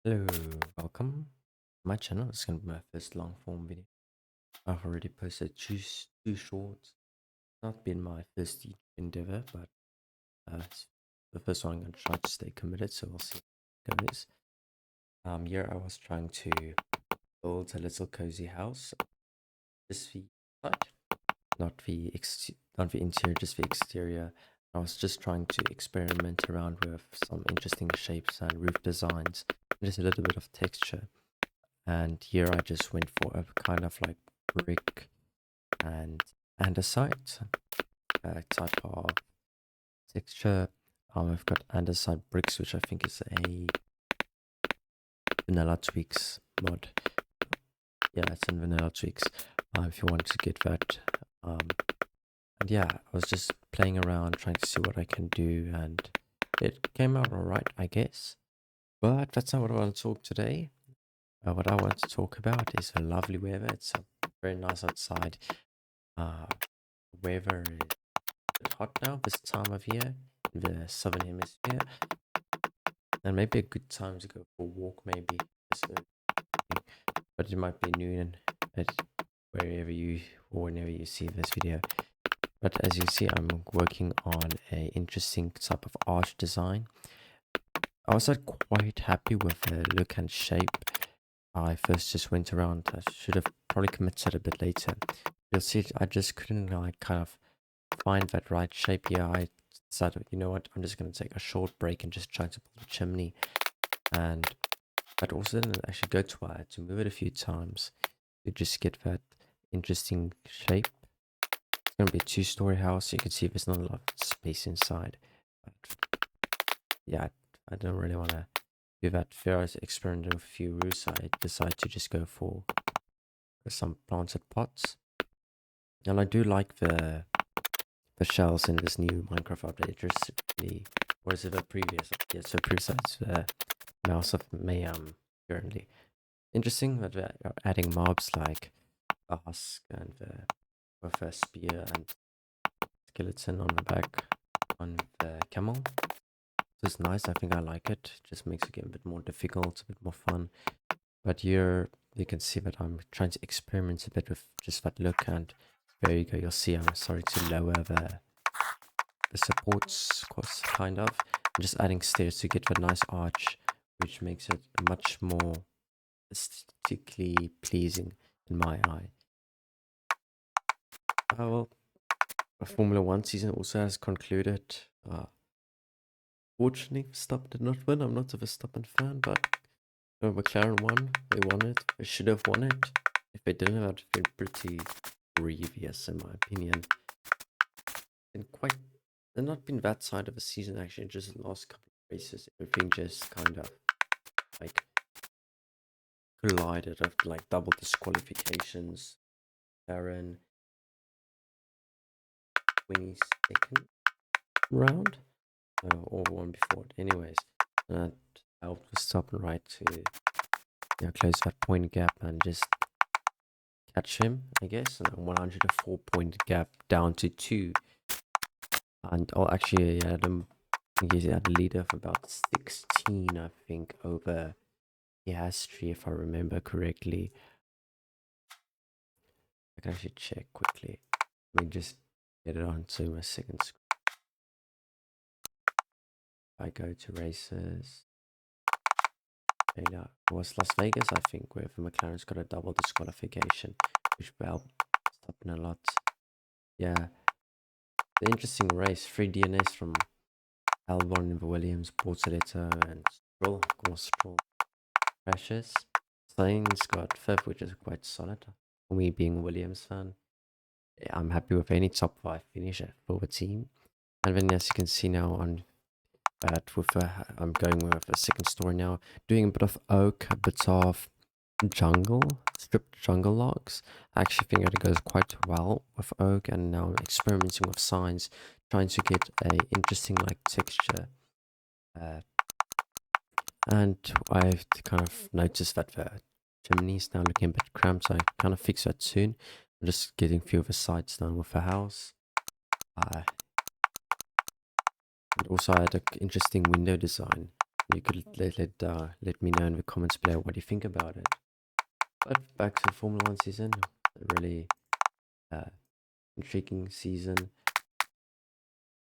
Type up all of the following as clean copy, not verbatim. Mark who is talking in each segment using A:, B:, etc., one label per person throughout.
A: Hello, welcome to my channel. It's gonna be my first long form video. I've already posted two shorts. Not been my first endeavor, but it's the first one. I'm gonna try to stay committed, so we'll see how it goes. Here I was trying to build a little cozy house. Just the side, not the interior, just the exterior. I was just trying to experiment around with some interesting shapes and roof designs, and just a little bit of texture. And here I just went for a kind of like brick and andesite type of texture. I've got andesite bricks, which I think is a Vanilla Tweaks mod. Yeah, it's in Vanilla Tweaks. If you want to get that. And yeah, I was just playing around, trying to see what I can do, and it came out alright, I guess. But that's not what I want to talk today. What I want to talk about is the lovely weather. It's very nice outside. Uh, weather is a bit hot now this time of year in the southern hemisphere, and maybe a good time to go for a walk, maybe. But it might be noon at wherever you or whenever you see this video. But as you see, I'm working on a interesting type of arch design. I was not quite happy with the look and shape. I first just went around. I should have probably committed a bit later. You'll see, I just couldn't like kind of find that right shape here. I decided, you know what, I'm just going to take a short break and just try to build a chimney. And that also didn't actually go too well. I had to move it a few times to just get that interesting shape. It's going to be a two-story house. You can see there's not a lot of space inside. But yeah, I don't really want to do that. Fair as experimenting with a few roofs, I decided to just go for some planted pots. And I do like the shells in this new Minecraft update. Just really, or is it a previous? Yeah, so previous it's Mouse of Mayhem currently. Interesting that they're adding mobs like a husk and with a spear and skeleton on the back on the camel. This is nice. I think I like it. Just makes the game a bit more difficult, a bit more fun. But here you can see that I'm trying to experiment a bit with just that look, and there you go. You'll see I'm starting to lower the supports, course, kind of. I'm just adding stairs to get that nice arch, which makes it much more aesthetically pleasing in my eye. Well, the Formula One season also has concluded. Fortunately, Verstappen did not win. I'm not a Verstappen fan, but McLaren won. They won it. They should have won it. If they didn't, that'd been pretty grievous, in my opinion. And quite, they've not been that side of the season actually. Just the last couple of races, everything just kind of like collided of like double disqualifications. Aaron 22nd round, or one before it. Anyways, that helped Verstappen right to close that point gap and just catch him, I guess. And a 104-point gap down to 2. And actually, he had a leader of about 16, I think, over Piastri, if I remember correctly. I can actually check quickly. Let me just get it onto my second screen. I go to races. It was Las Vegas, I think, where the McLaren's got a double disqualification, which helped stopping a lot. Yeah, the interesting race. 3 DNS from Albon, Williams, Bortoletto, and Stroll. Of course, Stroll crashes. Sainz got 5th, which is quite solid. For me, being a Williams fan, I'm happy with any top 5 finish for the team. And then, as you can see now on that, I'm going with a second story now, doing a bit of oak, a bit of jungle, stripped jungle logs. I actually think it goes quite well with oak, and now I'm experimenting with signs, trying to get a interesting like texture. And I've kind of noticed that the chimney's now looking a bit cramped, so I kind of fix that soon. I'm just getting a few of the sides done with the house. And also I had an interesting window design. You could let me know in the comments below what you think about it. But back to the Formula One season, a really intriguing season,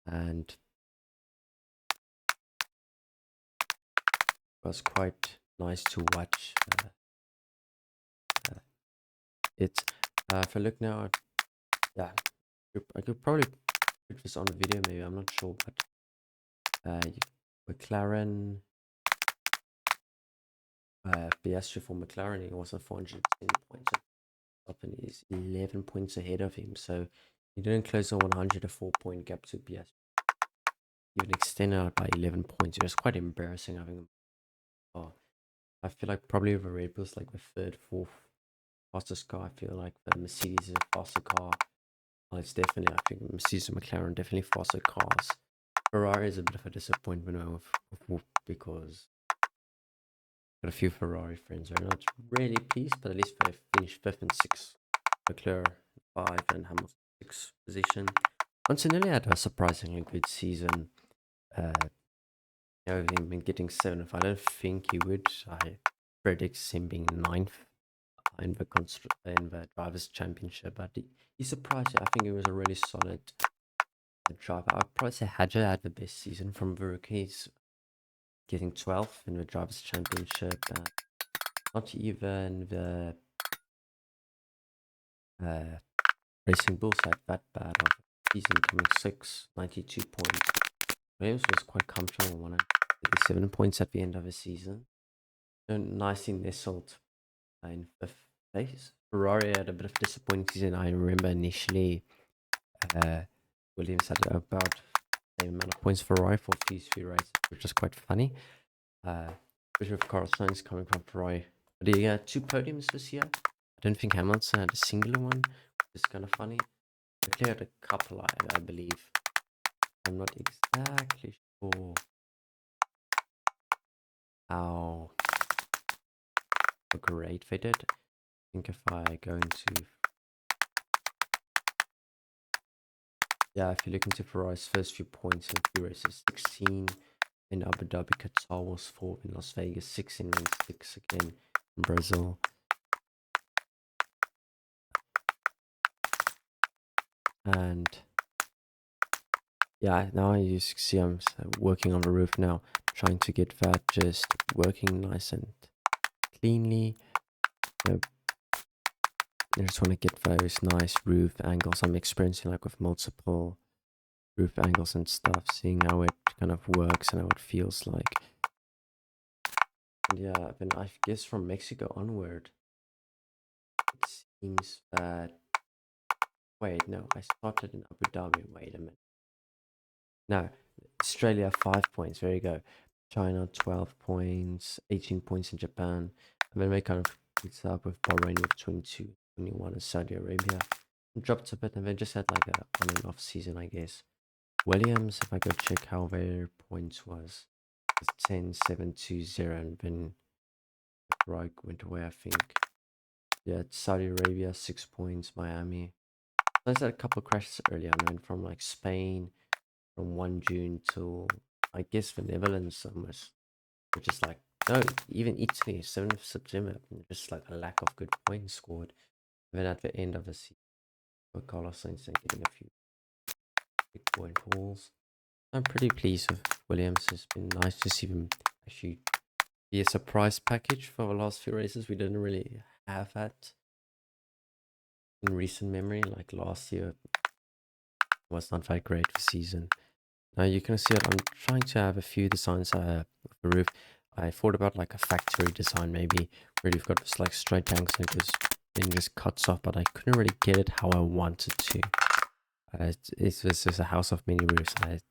A: and it was quite nice to watch it. If I look now, yeah, I could probably put this on a video, maybe, I'm not sure, but McLaren, Piastri for McLaren, he was on 410 points up and he's 11 points ahead of him, so he didn't close the 104-point gap to Piastri. Even extended out by 11 points. It was quite embarrassing having. Oh, I feel like probably the Red Bull's like the third, fourth fastest car. I feel like the Mercedes is a faster car. Well, it's definitely, I think Mercedes and McLaren definitely faster cars. Ferrari is a bit of a disappointment because got a few Ferrari friends who are not really pleased, but at least they finished 5th and 6th. Leclerc 5 and Hamilton 6th position. Antonelli had a surprisingly good season. Him getting 7th. I don't think he would. I predict him being 9th in the drivers' championship, but he surprised me. I think he was a really solid driver. I'd probably say Hadjar had the best season from the rookies, getting 12th in the drivers' championship. Not even the Racing Bulls had that bad of a season, coming 6th, 92 points. Williams was quite comfortable, 137 points at the end of the season. Nicely nestled in 5th place. Ferrari had a bit of disappointing season. I remember initially Williams had about the same amount of points for Ferrari for these few races, which is quite funny. Especially with Carlos Sainz coming from Ferrari. But he had 2 podiums this year. I don't think Hamilton had a singular one, which is kind of funny. Leclerc had a couple, I believe. I'm not exactly sure how great they did. I think if I go into... Yeah, if you look into Ferrari's first few points in 2 races, 16 in Abu Dhabi, Qatar was 4th in Las Vegas, 16 and 6 again in Brazil. And yeah, now you see I'm working on the roof now, trying to get that just working nice and cleanly. I just want to get those nice roof angles. I'm experiencing like with multiple roof angles and stuff, seeing how it kind of works and how it feels like. And yeah, then I guess from Mexico onward, it seems that... Wait, no, I started in Abu Dhabi. Wait a minute. No, Australia 5 points. There you go. China 12 points, 18 points in Japan. And then they kind of picked up with Bahrain with 22, 21, and Saudi Arabia. Dropped a bit, and they just had like a on and off season, I guess. Williams, if I go check how their points was, it's 10, 7, 2, 0, and then right went away, I think. Yeah, Saudi Arabia 6 points, Miami. I had a couple of crashes earlier, I mean, from like Spain, from 1 June till, I guess, the Netherlands almost. Which is like, no, even Italy, 7th of September, just like a lack of good points scored. And then at the end of the season, Carlos Sainz getting a few big point hauls. I'm pretty pleased with Williams. It's been nice to see them actually be a surprise package for the last few races. We didn't really have that in recent memory. Like last year was not that great for season. Now you can see that I'm trying to have a few designs of the roof. I thought about like a factory design maybe, where you've got this like straight angles and it just cuts off, but I couldn't really get it how I wanted to. This is a house of many roofs. I had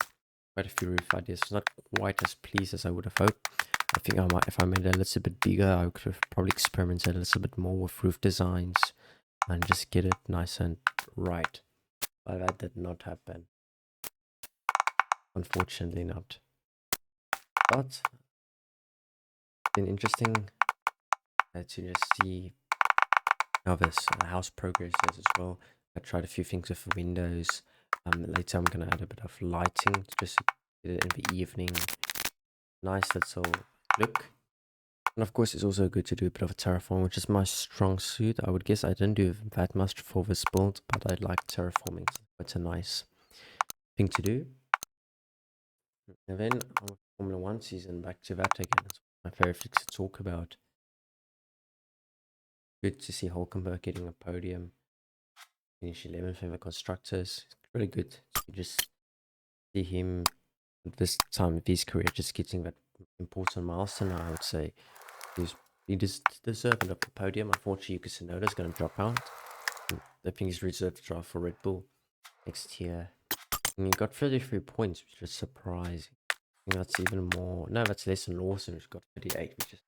A: quite a few roof ideas. It's not quite as pleased as I would have hoped. I think I might, if I made it a little bit bigger, I could have probably experimented a little bit more with roof designs and just get it nice and right. But that did not happen. Unfortunately not. But it's been interesting to just see how this house progresses as well. I tried a few things with the windows. Later I'm going to add a bit of lighting just to get it in the evening. nice little look. And of course, it's also good to do a bit of a terraform, which is my strong suit. I would guess I didn't do that much for this build, but I like terraforming. So it's a nice thing to do. And then on the Formula One season, back to that again. It's my favorite thing to talk about. Good to see Hulkenberg getting a podium. Finish 11th in the constructors. It's really good to just see him at this time of his career just getting that important milestone. I would say he just deserving of the podium. Unfortunately, Yuki Tsunoda is going to drop out. I think he's reserved to drive for Red Bull next year. And he got 33 points, which is surprising. I think that's even more. No, that's less than Lawson, who's got 38, which is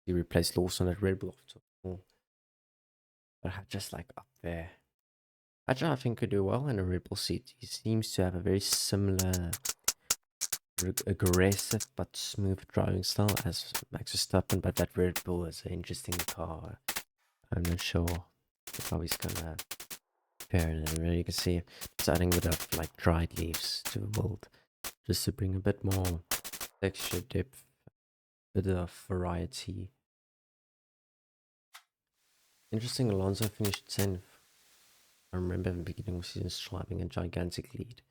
A: he replaced Lawson at Red Bull. But just like up there. Actually, I think could do well in a Red Bull seat. He seems to have a very similar aggressive but smooth driving style as Max Verstappen, but that Red Bull is an interesting car. I'm not sure how he's gonna fare in it. You can see it's adding a bit of like dried leaves to the build, just to bring a bit more texture, depth, a bit of variety. Interesting, Alonso finished 10th. I remember in the beginning of the season still having a gigantic lead.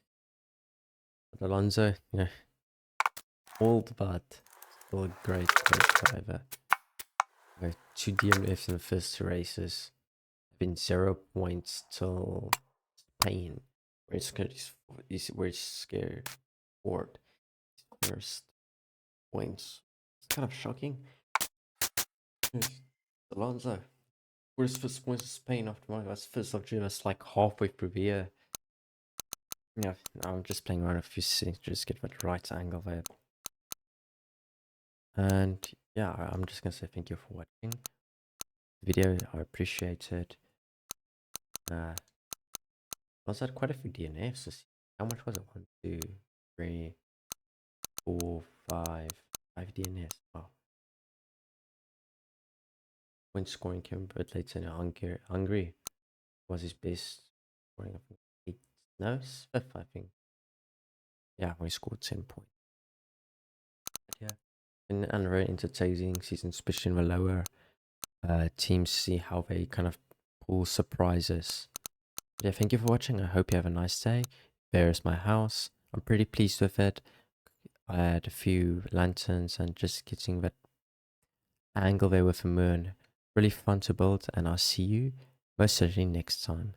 A: But Alonso, old but still a great driver. 2 DNFs in the first 2 races. Been 0 points till Spain, where it's scared forward. First points. It's kind of shocking. Alonso. Where's first points of Spain after my last 1st of June? That's like halfway through the year. Yeah, I'm just playing around a few settings to just get that right angle there. And yeah, I'm just gonna say thank you for watching the video. I appreciate it. I also had quite a few DNFs. How much was it? 1, 2, 3, 4, 5 DNFs. Wow. Point scoring came a bit later in Hungary was his best scoring. I think 8, no, 5th, I think. Yeah, we scored 10 points. But yeah, and very entertaining season, especially in the lower teams, see how they kind of pull surprises. But yeah, thank you for watching. I hope you have a nice day. There's my house. I'm pretty pleased with it. I had a few lanterns and just getting that angle there with the moon. Really fun to build, and I'll see you most certainly next time.